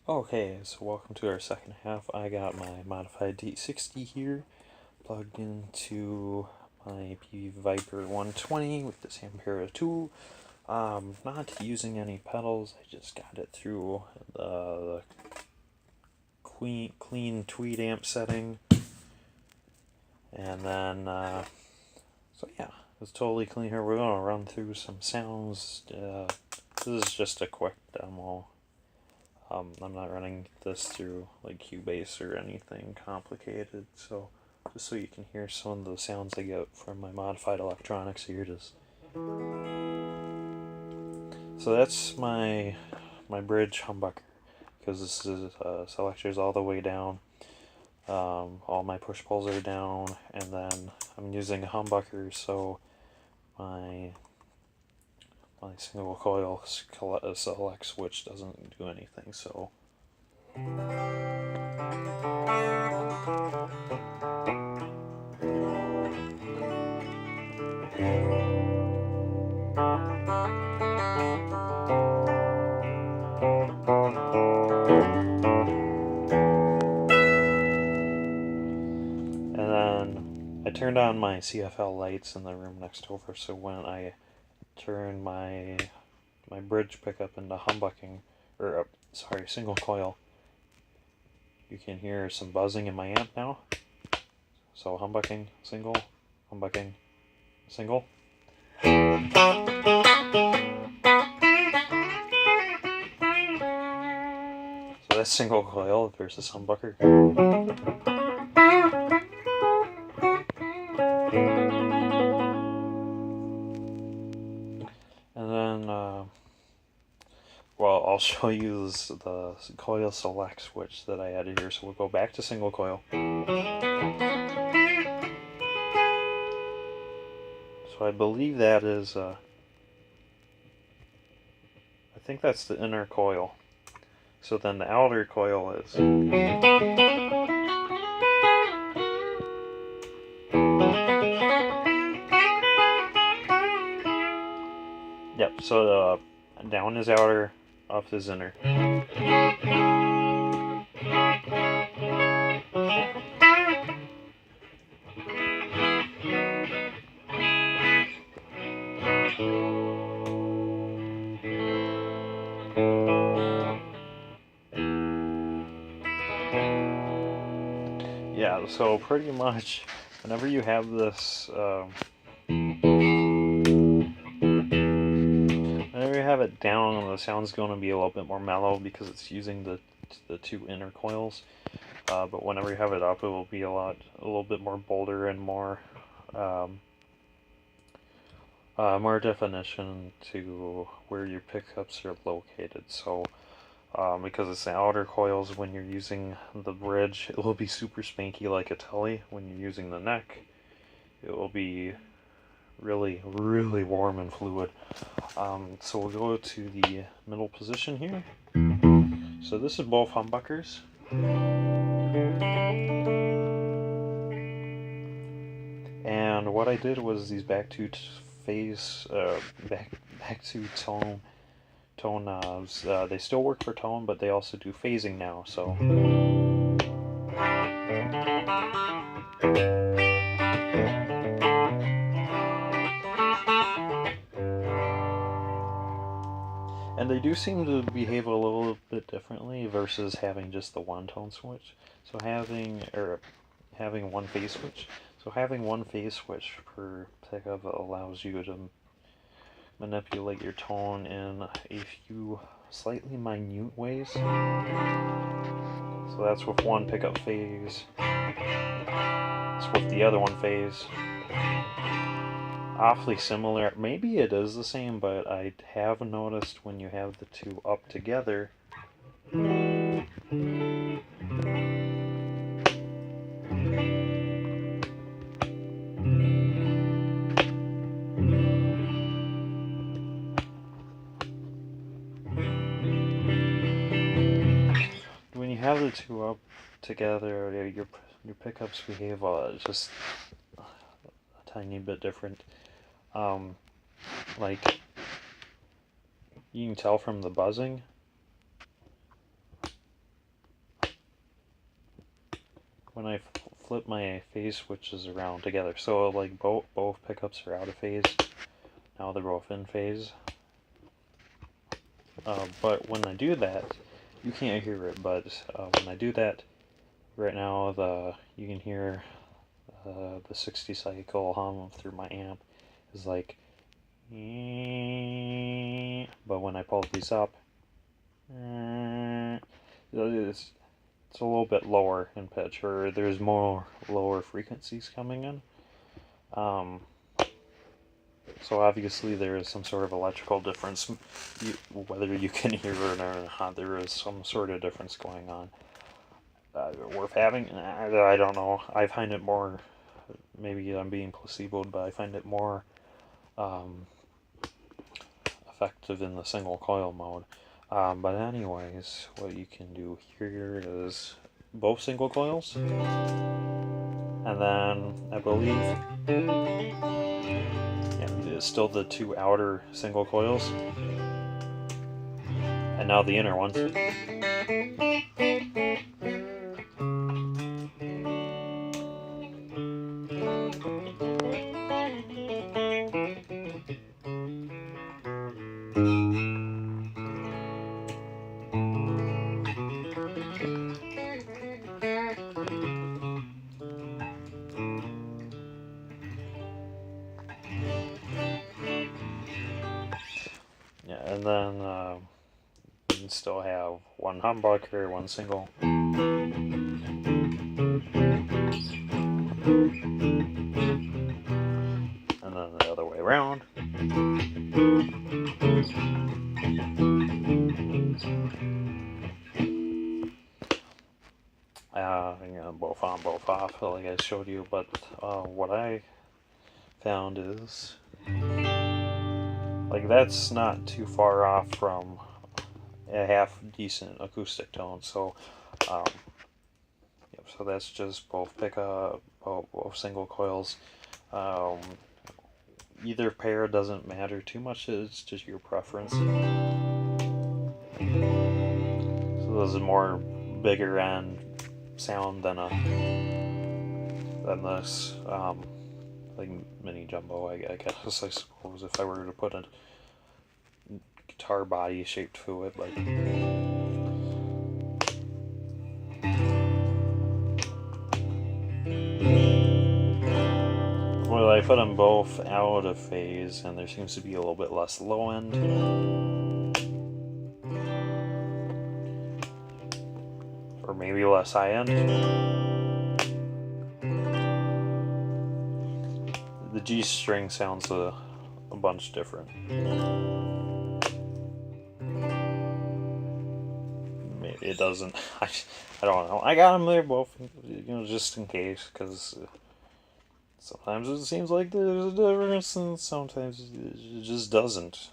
Okay, so welcome to our second half. I got my modified T-60 here, plugged into my Peavey Viper 120 with the same pair of tool. Not using any pedals, I just got it through the clean tweed amp setting. And then, so yeah, it's totally clean here. We're going to run through some sounds. This is just a quick demo. I'm not running this through like Cubase or anything complicated, so just so you can hear some of the sounds I get from my modified electronics, here it is. So that's my bridge humbucker, because this is selectors all the way down. All my push pulls are down, and then I'm using a humbucker, so my single coil select switch doesn't do anything. So and then I turned on my CFL lights in the room next over, so when I turn my bridge pickup into humbucking, or sorry, single coil, you can hear some buzzing in my amp now. So humbucking, single, humbucking, single. So that's single coil versus humbucker. And then, well, I'll show you the coil select switch that I added here. So we'll go back to single coil. So I believe that is, I think that's the inner coil. So then the outer coil is. Yep, so down is outer, up is inner. Yeah, so pretty much whenever you have this, whenever you have it down, the sound's going to be a little bit more mellow because it's using the two inner coils. But whenever you have it up, it will be a little bit more bolder and more more definition to where your pickups are located. So because it's the outer coils, when you're using the bridge, it will be super spanky like a telly. When you're using the neck, it will be really warm and fluid. So we'll go to the middle position here. So this is both humbuckers. And what I did was these back to tone knobs. They still work for tone, but they also do phasing now. So. And they do seem to behave a little bit differently versus having just the one tone switch. So having one phase switch. So having one phase switch per pickup allows you to manipulate your tone in a few slightly minute ways. So that's with one pickup phase. It's with the other one phase. Awfully similar. Maybe it is the same, but I have noticed when you have the two up together, when you have the two up together, your pickups behave just a tiny bit different. Like, you can tell from the buzzing. when I flip my phase switches around together. So like both pickups are out of phase. Now they're both in phase. But when I do that, you can't hear it. But when I do that, right now you can hear the 60 cycle hum through my amp is like. But when I pull these up, it's a little bit lower in pitch, or there's more lower frequencies coming in. So obviously there is some sort of electrical difference, whether you can hear it or not. There is some sort of difference going on. Worth having? I don't know. I find it more. Maybe I'm being placeboed, but I find it more effective in the single coil mode. But anyways, what you can do here is both single coils, and then I believe it's still the two outer single coils, and now the inner ones. Yeah, and then you can still have one humbucker, one single. And then the other way around. Both on, both off, like I showed you. But what I found is, like, that's not too far off from a half decent acoustic tone. So, so that's just both pickup, both single coils. Either pair doesn't matter too much. It's just your preference. So this is more bigger end sound than this like mini jumbo, I guess, I suppose, if I were to put a guitar body shaped to it. But well, I put them both out of phase, and there seems to be a little bit less low end. Or maybe less high end. The G string sounds a bunch different. Maybe it doesn't. I don't know. I got them there both, just in case, because sometimes it seems like there's a difference, and sometimes it just doesn't.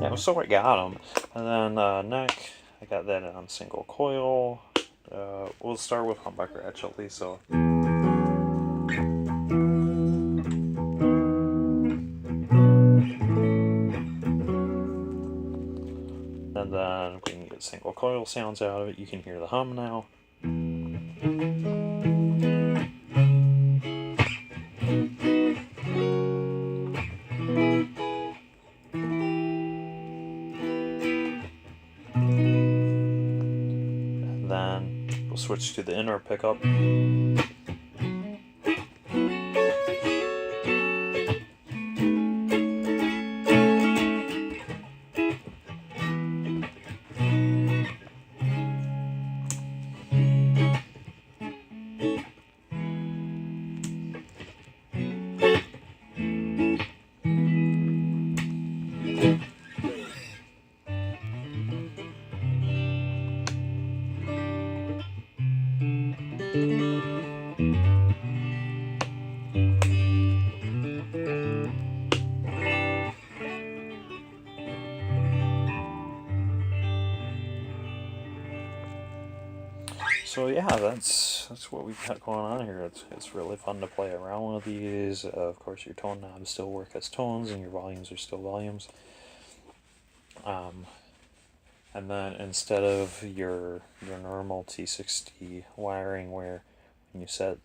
Yeah, so I got them. And then neck, I got that on single coil. We'll start with humbucker actually, so. And then we can get single coil sounds out of it. You can hear the hum now. And then we'll switch to the inner pickup. So yeah, that's what we've got going on here. It's really fun to play around with these. Of course, your tone knobs still work as tones, and your volumes are still volumes. And then instead of your normal T-60 wiring, where when you set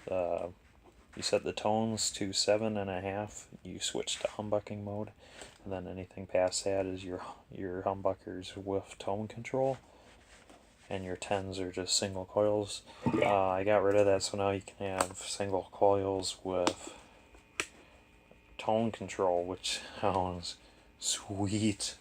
the tones to 7.5, you switch to humbucking mode, and then anything past that is your humbuckers with tone control, and your 10s are just single coils. I got rid of that, so now you can have single coils with tone control, which sounds sweet.